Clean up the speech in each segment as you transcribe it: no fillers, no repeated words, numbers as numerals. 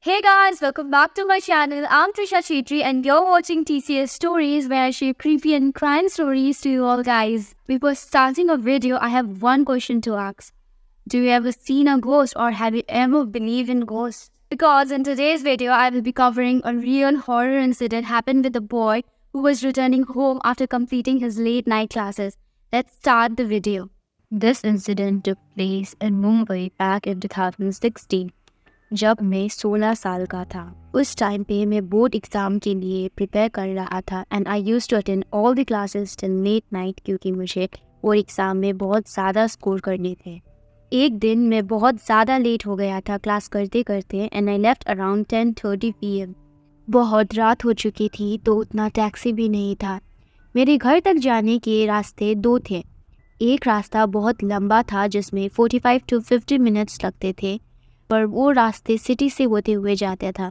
Hey guys, welcome back to my channel. I'm Trisha Chetri and you're watching TCS Stories where I share creepy and crime stories to you all guys. Before starting a video, I have one question to ask. Do you ever seen a ghost or have you ever believed in ghosts? Because in today's video, I will be covering a real horror incident happened with a boy who was returning home after completing his late night classes. Let's start the video. This incident took place in Mumbai back in 2016. जब मैं 16 साल का था उस time पे मैं board exam के लिए प्रिपेयर कर रहा था and I used to attend all the classes till late night क्योंकि मुझे बोर्ड एग्ज़ाम में बहुत ज़्यादा स्कोर करने थे। एक दिन मैं बहुत ज़्यादा लेट हो गया था क्लास करते करते and I left around 10:30 PM। बहुत रात हो चुकी थी तो उतना टैक्सी भी नहीं था। मेरे घर तक जाने के रास्ते दो थे। एक रास्ता बहुत लंबा था जिसमें 45 to 50 मिनट्स लगते थे, पर वो रास्ते सिटी से होते हुए जाता था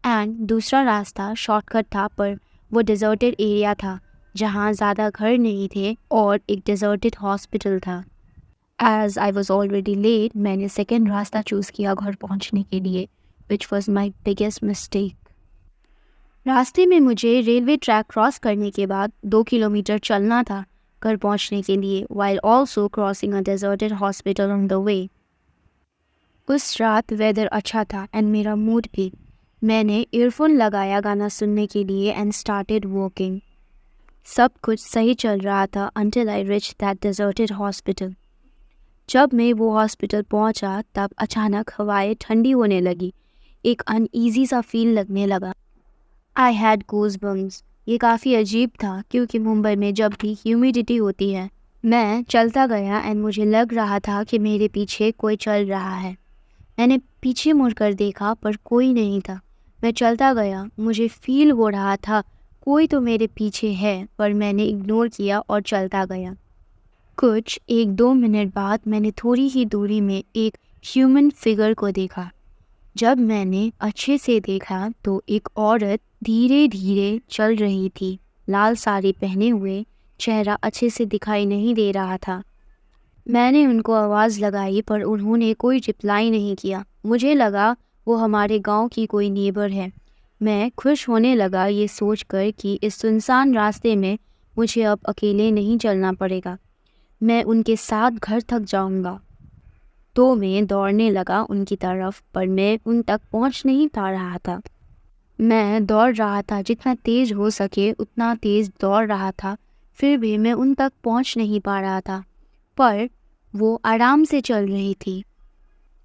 एंड दूसरा रास्ता शॉर्टकट था पर वो डिज़र्टेड एरिया था जहाँ ज़्यादा घर नहीं थे और एक डिज़र्टेड हॉस्पिटल था। As I was already late मैंने सेकेंड रास्ता चूज़ किया घर पहुँचने के लिए, which was my biggest mistake. रास्ते में मुझे रेलवे ट्रैक क्रॉस करने के बाद 2 किलोमीटर चलना था घर पहुँचने के लिए, while also crossing a deserted hospital on the way. उस रात वेदर अच्छा था एंड मेरा मूड भी। मैंने ईयरफोन लगाया गाना सुनने के लिए एंड स्टार्टेड वॉकिंग। सब कुछ सही चल रहा था until I reach that deserted hospital. जब मैं वो हॉस्पिटल पहुंचा तब अचानक हवाएं ठंडी होने लगी, एक अनईजी सा फील लगने लगा। I had goosebumps. ये काफ़ी अजीब था क्योंकि मुंबई में जब भी ह्यूमिडिटी होती है। मैं चलता गया एंड मुझे लग रहा था कि मेरे पीछे कोई चल रहा है। मैंने पीछे मुड़कर देखा पर कोई नहीं था। मैं चलता गया, मुझे फील हो रहा था कोई तो मेरे पीछे है, पर मैंने इग्नोर किया और चलता गया। कुछ 1-2 मिनट बाद मैंने थोड़ी ही दूरी में एक ह्यूमन फिगर को देखा। जब मैंने अच्छे से देखा तो एक औरत धीरे धीरे चल रही थी। लाल साड़ी पहने हुए, चेहरा अच्छे से दिखाई नहीं दे रहा था। मैंने उनको आवाज़ लगाई पर उन्होंने कोई रिप्लाई नहीं किया। मुझे लगा वो हमारे गांव की कोई नेबर है। मैं खुश होने लगा ये सोचकर कि इस सुनसान रास्ते में मुझे अब अकेले नहीं चलना पड़ेगा, मैं उनके साथ घर तक जाऊंगा। तो मैं दौड़ने लगा उनकी तरफ, पर मैं उन तक पहुंच नहीं पा रहा था। मैं दौड़ रहा था, जितना तेज़ हो सके उतना तेज़ दौड़ रहा था, फिर भी मैं उन तक पहुंच नहीं पा रहा था। पर वो आराम से चल रही थी।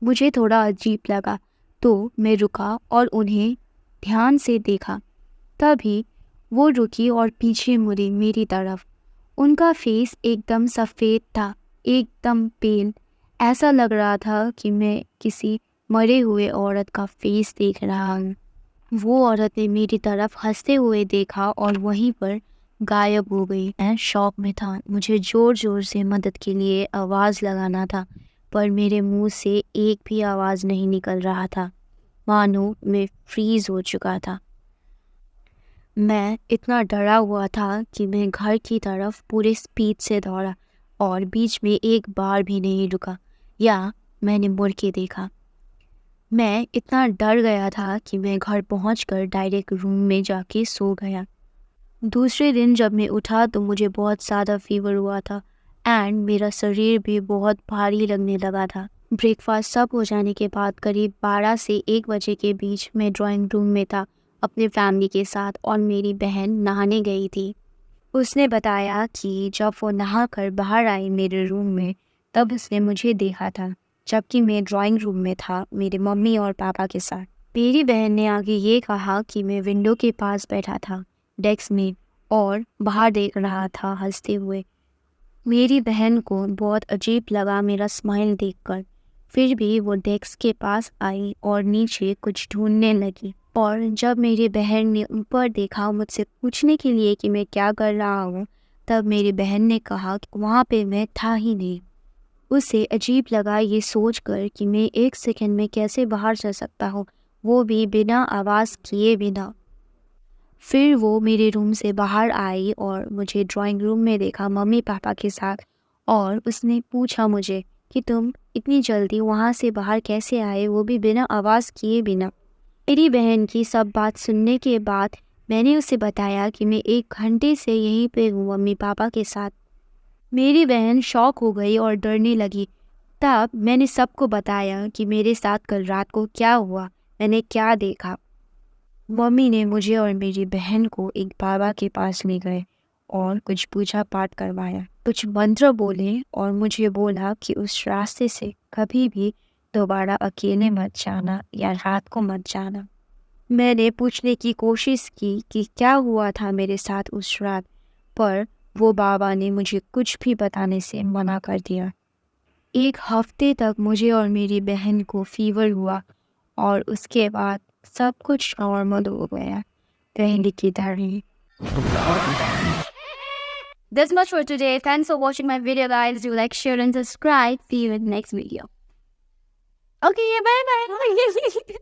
मुझे थोड़ा अजीब लगा तो मैं रुका और उन्हें ध्यान से देखा। तभी वो रुकी और पीछे मुड़ी मेरी तरफ। उनका फेस एकदम सफ़ेद था, एकदम पेल। ऐसा लग रहा था कि मैं किसी मरे हुए औरत का फेस देख रहा हूँ। वो औरत ने मेरी तरफ हंसते हुए देखा और वहीं पर गायब हो गई। मैं शॉक में था। मुझे ज़ोर ज़ोर से मदद के लिए आवाज़ लगाना था, पर मेरे मुंह से एक भी आवाज़ नहीं निकल रहा था, मानो मैं फ्रीज़ हो चुका था। मैं इतना डरा हुआ था कि मैं घर की तरफ पूरे स्पीड से दौड़ा और बीच में एक बार भी नहीं रुका या मैंने मुड़ के देखा। मैं इतना डर गया था कि मैं घर पहुंचकर डायरेक्ट रूम में जाके सो गया। दूसरे दिन जब मैं उठा तो मुझे बहुत ज़्यादा फीवर हुआ था एंड मेरा शरीर भी बहुत भारी लगने लगा था। ब्रेकफास्ट सब हो जाने के बाद करीब 12 से 1 बजे के बीच मैं ड्राइंग रूम में था अपने फैमिली के साथ और मेरी बहन नहाने गई थी। उसने बताया कि जब वो नहाकर बाहर आई मेरे रूम में तब उसने मुझे देखा था, जबकि मैं ड्राइंग रूम में था मेरे मम्मी और पापा के साथ। मेरी बहन ने आगे ये कहा कि मैं विंडो के पास बैठा था डेस्क में और बाहर देख रहा था हंसते हुए। मेरी बहन को बहुत अजीब लगा मेरा स्माइल देखकर, फिर भी वो डेस्क के पास आई और नीचे कुछ ढूंढने लगी। और जब मेरी बहन ने ऊपर देखा मुझसे पूछने के लिए कि मैं क्या कर रहा हूँ, तब मेरी बहन ने कहा कि वहाँ पे मैं था ही नहीं। उसे अजीब लगा ये सोचकर कि मैं 1 सेकंड में कैसे बाहर जा सकता हूँ, वो भी बिना आवाज़ किए बिना। फिर वो मेरे रूम से बाहर आई और मुझे ड्राइंग रूम में देखा मम्मी पापा के साथ, और उसने पूछा मुझे कि तुम इतनी जल्दी वहाँ से बाहर कैसे आए, वो भी बिना आवाज़ किए बिना। मेरी बहन की सब बात सुनने के बाद मैंने उसे बताया कि मैं 1 घंटे से यहीं पे हूँ मम्मी पापा के साथ। मेरी बहन शॉक हो गई और डरने लगी। तब मैंने सबको बताया कि मेरे साथ कल रात को क्या हुआ, मैंने क्या देखा। मम्मी ने मुझे और मेरी बहन को एक बाबा के पास ले गए और कुछ पूजा पाठ करवाया, कुछ मंत्र बोले और मुझे बोला कि उस रास्ते से कभी भी दोबारा अकेले मत जाना या रात को मत जाना। मैंने पूछने की कोशिश की कि क्या हुआ था मेरे साथ उस रात, पर वो बाबा ने मुझे कुछ भी बताने से मना कर दिया। 1 हफ्ते तक मुझे और मेरी बहन को फीवर हुआ और उसके बाद सब कुछ नॉर्मल हो गया, पहले की तरह। This much for today. Thanks for watching my video, guys. Do like, share and subscribe. See you in the next video. Okay, bye bye.